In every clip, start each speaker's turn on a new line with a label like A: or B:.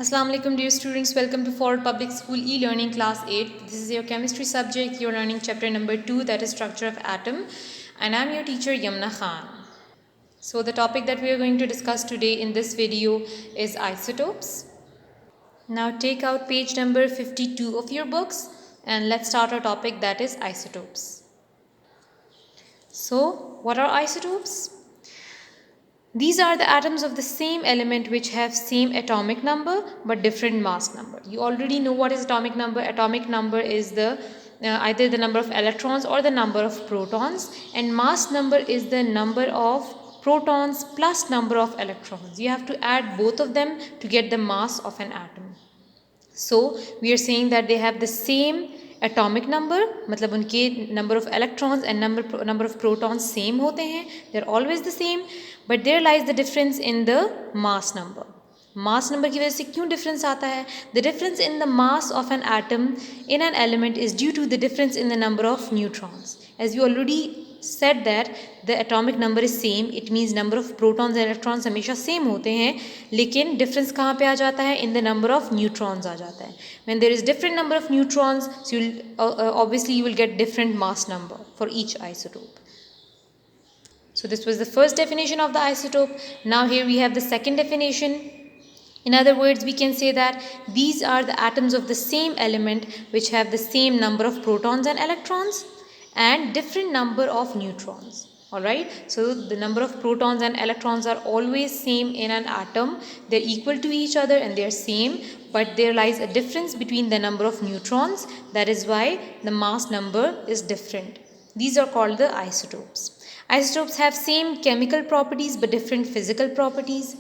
A: Assalamu alaikum dear students, welcome to Ford Public School e-learning class 8. This is your chemistry subject. You're learning chapter number 2, that is structure of atom, and I'm your teacher Yamna Khan. So the topic that we are going to discuss today in this video is isotopes. Now take out page number 52 of your books and let's start our topic, that is isotopes. So what are isotopes? These are the atoms of the same element which have same atomic number but different mass number. You already know what is atomic number. Atomic number is the either the number of electrons or the number of protons, and mass number is the number of protons plus number of electrons. You have to add both of them to get the mass of an atom. So we are saying that they have the same atomic number, मतलब उनके number of electrons and number of protons same होते हैं, they are always the same, but there lies the difference in the mass number. Mass number की वजह से क्यों difference आता है? The difference in the mass of an atom in an element is due to the difference in the number of neutrons. As you already said that the atomic number is same, it means number of protons and electrons हमेशा same होते हैं, लेकिन difference कहाँ पे आ जाता है? in the number of neutrons आ जाता है. when there is different number of neutrons, so obviously you will get different mass number for each isotope. So this was the first definition of the isotope. Now here we have the second definition. In other words, we can say that these are the atoms of the same element which have the same number of protons and electrons and different number of neutrons. Alright, so the number of protons and electrons are always same in an atom. They are equal to each other and they are same, but there lies a difference between the number of neutrons. That is why the mass number is different. These are called the isotopes. Isotopes have same chemical properties but different physical properties.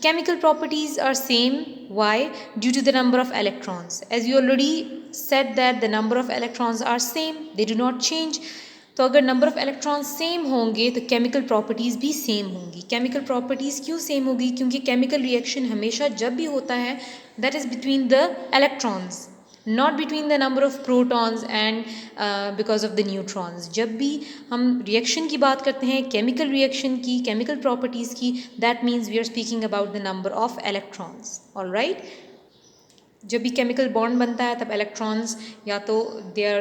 A: Chemical properties are same. Why? Due to the number of electrons. As you already said that the number of electrons are same, they do not change. तो अगर number of electron same होंगे तो chemical properties भी same होंगी. Chemical properties क्यों same होगी? क्योंकि chemical reaction हमेशा जब भी होता है that is between the electrons, not between the number of protons and because of the neutrons. जब भी हम रिएक्शन की बात करते हैं, केमिकल रिएक्शन की, केमिकल प्रॉपर्टीज़ की, that means we are speaking about the number of electrons. Alright, जब भी केमिकल बॉन्ड बनता है तब इलेक्ट्रॉन्स या तो they are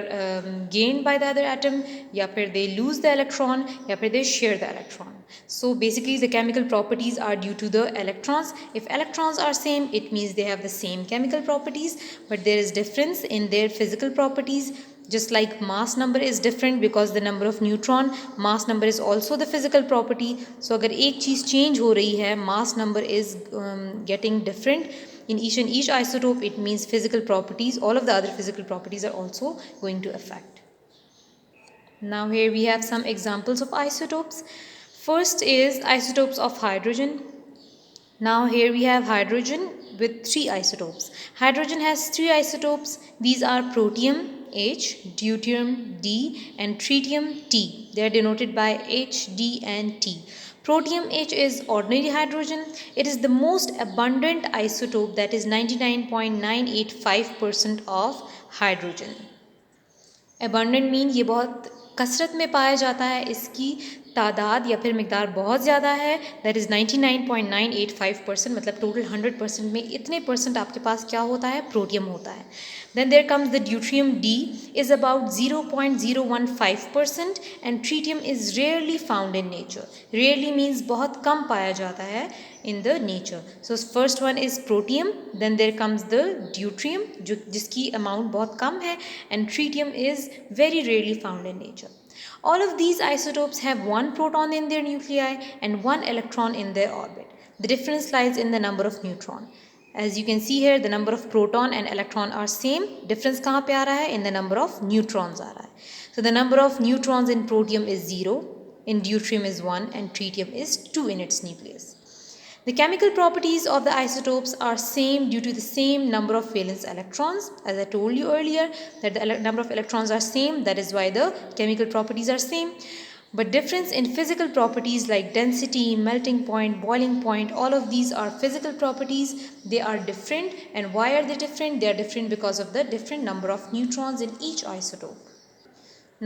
A: gained by the other atom, या फिर दे लूज द इलेक्ट्रॉन, या फिर they share the electron. So basically the chemical properties are due to the electrons. If electrons are same, it means they have the same chemical properties, but there is difference in their physical properties. Just like mass number is different because the number of neutron, mass number is also the physical property. So अगर एक चीज़ change हो रही है, mass number is getting different in each isotope, it means physical properties, all of the other physical properties are also going to affect. Now here we have some examples of isotopes. First is isotopes of hydrogen. Now here we have hydrogen with 3 isotopes. Hydrogen has 3 isotopes. These are protium H, deuterium D and tritium T. They are denoted by H, D and T. Protium H is ordinary hydrogen. It is the most abundant isotope, that is 99.985% of hydrogen. Abundant mean ये बहुत कसरत में पाया जाता है, इसकी तादाद या फिर मिकदार बहुत ज़्यादा है. दैट इज़ 99.985%, मतलब टोटल 100% में इतने परसेंट आपके पास क्या होता है? प्रोटियम होता है. Then there comes the deuterium D is about 0.015% and tritium is rarely found in nature. Rarely means बहुत कम पाया जाता है in the nature. So first one is protium, then there comes the deuterium जो जिसकी amount बहुत कम है, and tritium is very rarely found in nature. All of these isotopes have one proton in their nuclei and one electron in their orbit. The difference lies in the number of neutron. As you can see here, the number of proton and electron are same. Difference कहाँ पे आ रहा है? In the number of neutrons आ रहा है. So the number of neutrons in protium is 0, in deuterium is 1 and tritium is 2 in its nucleus. The chemical properties of the isotopes are same due to the same number of valence electrons. As I told you earlier that the number of electrons are same, that is why the chemical properties are same. But difference in physical properties like density, melting point, boiling point, all of these are physical properties. They are different. And why are they different? They are different because of the different number of neutrons in each isotope.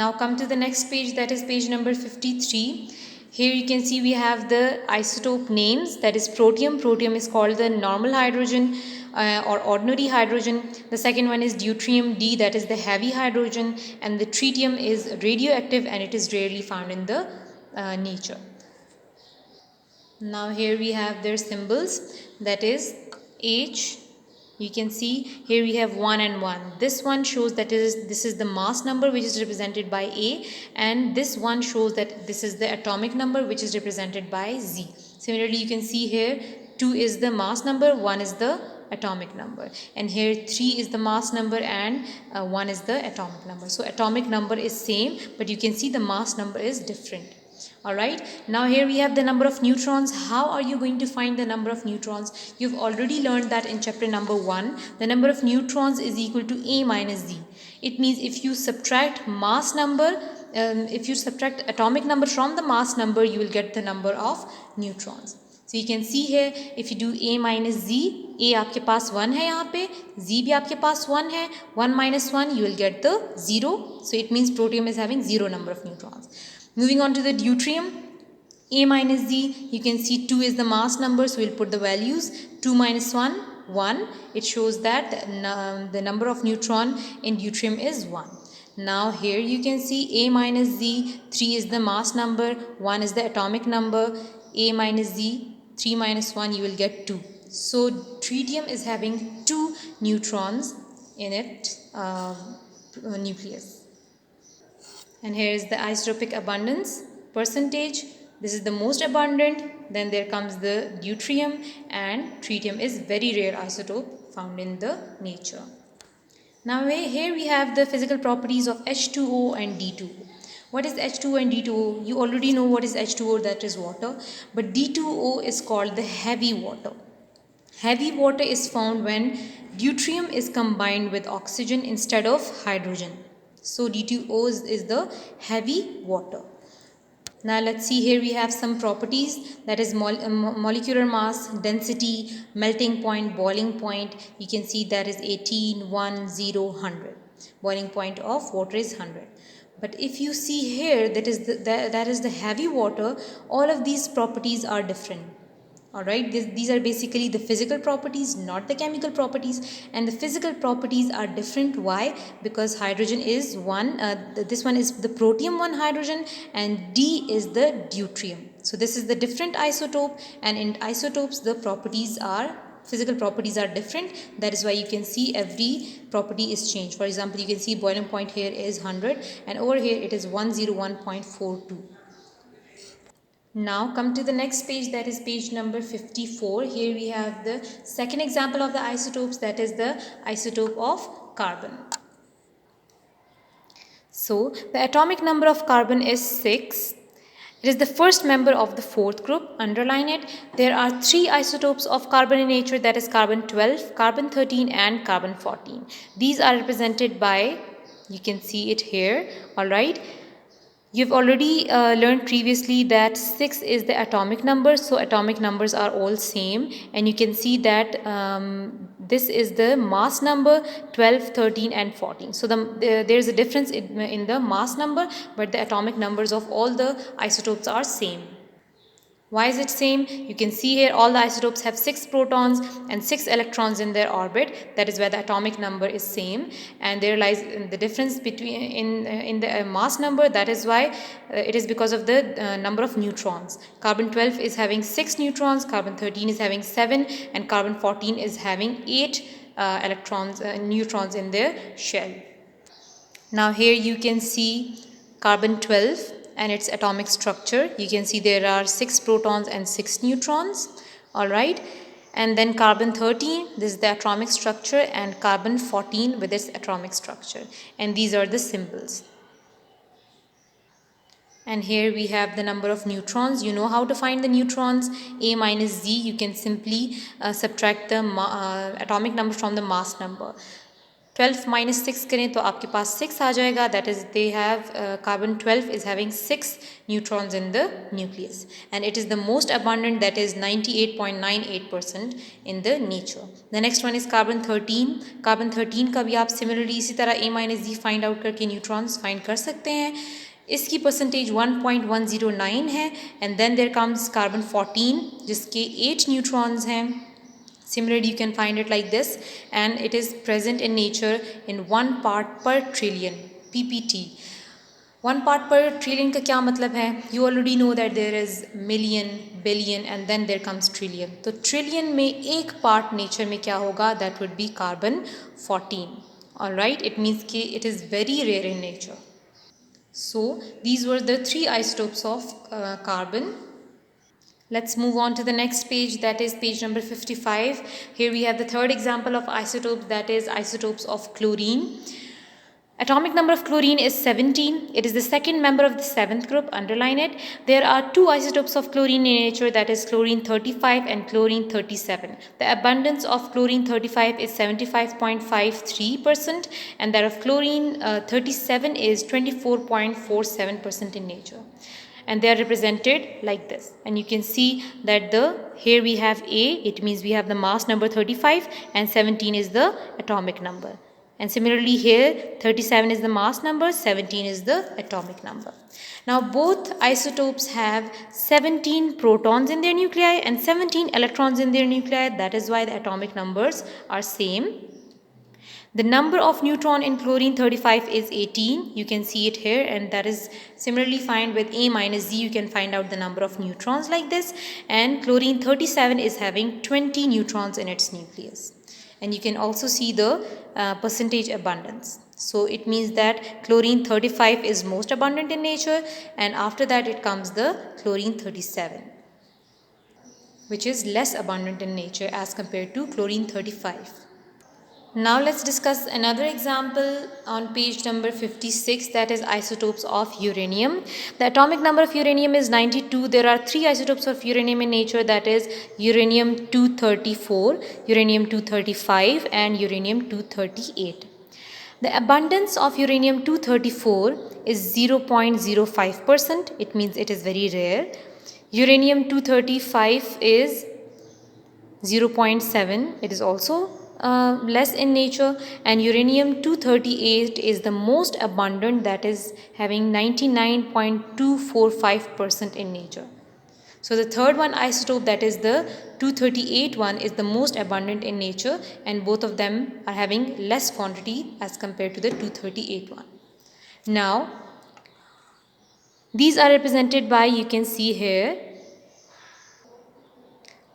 A: Now come to the next page, that is page number 53. Here you can see we have the isotope names, that is protium. Protium is called the normal hydrogen. or ordinary hydrogen. The second one is deuterium D, that is the heavy hydrogen, and the tritium is radioactive and it is rarely found in the nature. Now here we have their symbols, that is H. You can see here we have 1 and 1. This one shows that this is the mass number which is represented by A, and this one shows that this is the atomic number which is represented by Z. Similarly, you can see here 2 is the mass number, 1 is the atomic number, and here 3 is the mass number and 1 is the atomic number. So atomic number is same, but you can see the mass number is different. Alright, now here we have the number of neutrons. How are you going to find the number of neutrons? You've already learned that in chapter number 1. The number of neutrons is equal to A minus Z. It means if you subtract mass number, if you subtract atomic number from the mass number, you will get the number of neutrons. So you can see here, if you do A minus Z, A आपके पास 1 है यहाँ पे, Z भी आपके पास 1 है, 1 minus 1, you will get the 0. So it means protium is having 0 number of neutrons. Moving on to the deuterium, A minus Z, you can see 2 is the mass number, so we'll put the values. 2 minus 1, 1. It shows that the number of neutron in deuterium is 1. Now here you can see A minus Z, 3 is the mass number, 1 is the atomic number. A minus Z, 3 minus 1, you will get 2. So tritium is having 2 neutrons in its nucleus. And here is the isotopic abundance percentage. This is the most abundant. Then there comes the deuterium, and tritium is very rare isotope found in the nature. Now here we have the physical properties of H2O and D2O. What is H2O and D2O? You already know what is H2O, that is water. But D2O is called the heavy water. Heavy water is found when deuterium is combined with oxygen instead of hydrogen. So D2O is the heavy water. Now let's see, here we have some properties, that is molecular mass, density, melting point, boiling point. You can see that is 18, 1, 0, 100. Boiling point of water is 100. But if you see here, that is the heavy water, all of these properties are different. Alright, these are basically the physical properties, not the chemical properties, and the physical properties are different. Why? Because hydrogen is one, this one is the protium 1 hydrogen, and D is the deuterium. So this is the different isotope, and in isotopes the physical properties are different. That is why you can see every property is changed. For example, you can see boiling point here is 100, and over here it is 101.42. Now come to the next page, that is page number 54. Here we have the second example of the isotopes, that is the isotope of carbon. So the atomic number of carbon is 6. It is the first member of the fourth group. Underline it. There are 3 isotopes of carbon in nature, that is carbon 12, carbon 13 and carbon 14. These are represented by, you can see it here, alright. You've already learned previously that 6 is the atomic number, so atomic numbers are all same, and you can see that this is the mass number, 12, 13 and 14. So there's a difference in the mass number, but the atomic numbers of all the isotopes are same. Why is it same? You can see here all the isotopes have 6 protons and 6 electrons in their orbit. That is why the atomic number is same, and there lies the difference between in the mass number. That is why it is because of the number of neutrons. Carbon 12 is having 6 neutrons, carbon 13 is having 7, and carbon 14 is having 8 neutrons in their shell. Now here you can see carbon 12 and its atomic structure. You can see there are 6 protons and 6 neutrons. Alright, and then carbon 13, this is the atomic structure, and carbon 14 with its atomic structure, and these are the symbols. And here we have the number of neutrons. You know how to find the neutrons. A minus Z, you can simply subtract the atomic number from the mass number. 12 minus 6 करें तो आपके पास 6 आ जाएगा. That is, they have carbon 12 is having 6 neutrons in the nucleus, and it is the most abundant, that is 98.98% in the nature. The next one is carbon 13. Carbon 13 का भी आप similarly इसी तरह A minus Z find out करके neutrons find कर सकते हैं. इसकी परसेंटेज 1.109 है. And then there comes carbon 14 जिसके 8 न्यूट्रॉन्स हैं. Similarly, you can find it like this, and it is present in nature in 1 part per trillion, PPT. 1 part per trillion का क्या मतलब है? You already know that there is million, billion and then there comes trillion. तो trillion में एक part nature में क्या होगा? That would be carbon 14. Alright, it means कि it is very rare in nature. So these were the 3 isotopes of carbon. Let's move on to the next page, that is page number 55. Here we have the third example of isotopes, that is isotopes of chlorine. Atomic number of chlorine is 17. It is the second member of the 7th group, underline it. There are 2 isotopes of chlorine in nature, that is chlorine 35 and chlorine 37. The abundance of chlorine 35 is 75.53% and that of chlorine 37 is 24.47% in nature. And they are represented like this, and you can see that here we have A, it means we have the mass number 35 and 17 is the atomic number, and similarly here 37 is the mass number, 17 is the atomic number. Now both isotopes have 17 protons in their nuclei and 17 electrons in their nuclei. That is why the atomic numbers are same. The number of neutron in chlorine 35 is 18. You can see it here, and that is similarly find with A minus Z. You can find out the number of neutrons like this. And chlorine 37 is having 20 neutrons in its nucleus. And you can also see the percentage abundance. So it means that chlorine 35 is most abundant in nature, and after that it comes the chlorine 37, which is less abundant in nature as compared to chlorine 35. Now let's discuss another example on page number 56, that is isotopes of uranium. The atomic number of uranium is 92. There are 3 isotopes of uranium in nature, that is uranium-234, uranium-235 and uranium-238. The abundance of uranium-234 is 0.05%. It means it is very rare. Uranium-235 is 0.7. It is also less in nature, and uranium-238 is the most abundant, that is having 99.245% in nature. So the third one isotope, that is the 238 one, is the most abundant in nature, and both of them are having less quantity as compared to the 238 one. Now these are represented by, you can see here,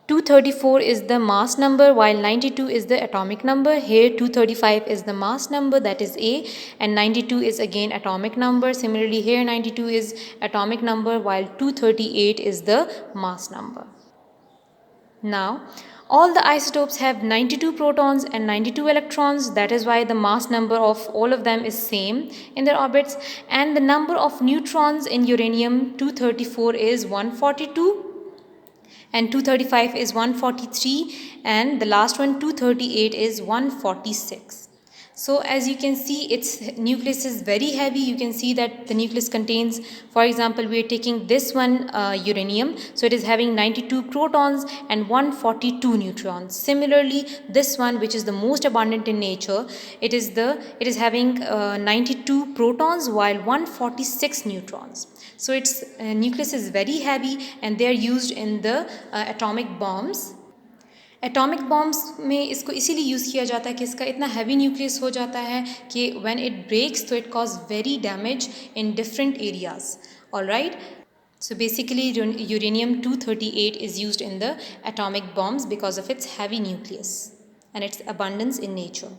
A: 234 is the mass number while 92 is the atomic number. Here 235 is the mass number, that is A, and 92 is again atomic number. Similarly here 92 is atomic number while 238 is the mass number. Now all the isotopes have 92 protons and 92 electrons. That is why the mass number of all of them is same in their orbits, and the number of neutrons in uranium-234 is 142 and 235 is 143, and the last one 238 is 146. So as you can see, its nucleus is very heavy. You can see that the nucleus contains, for example, we are taking this one uranium, so it is having 92 protons and 142 neutrons. Similarly this one, which is the most abundant in nature, it is having 92 protons while 146 neutrons. So its nucleus is very heavy, and they are used in the atomic bombs. Atomic bombs में इसको इसीलिए use किया जाता है कि इसका इतना heavy nucleus हो जाता है कि व्हेन इट ब्रेक्स तो it cause very damage in different areas. Alright, so basically uranium-238 is used in the atomic bombs because of its heavy nucleus and its abundance in nature.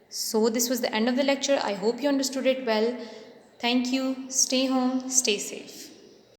A: So this was the end of the lecture. I hope you understood it well. Thank you. Stay home, stay safe.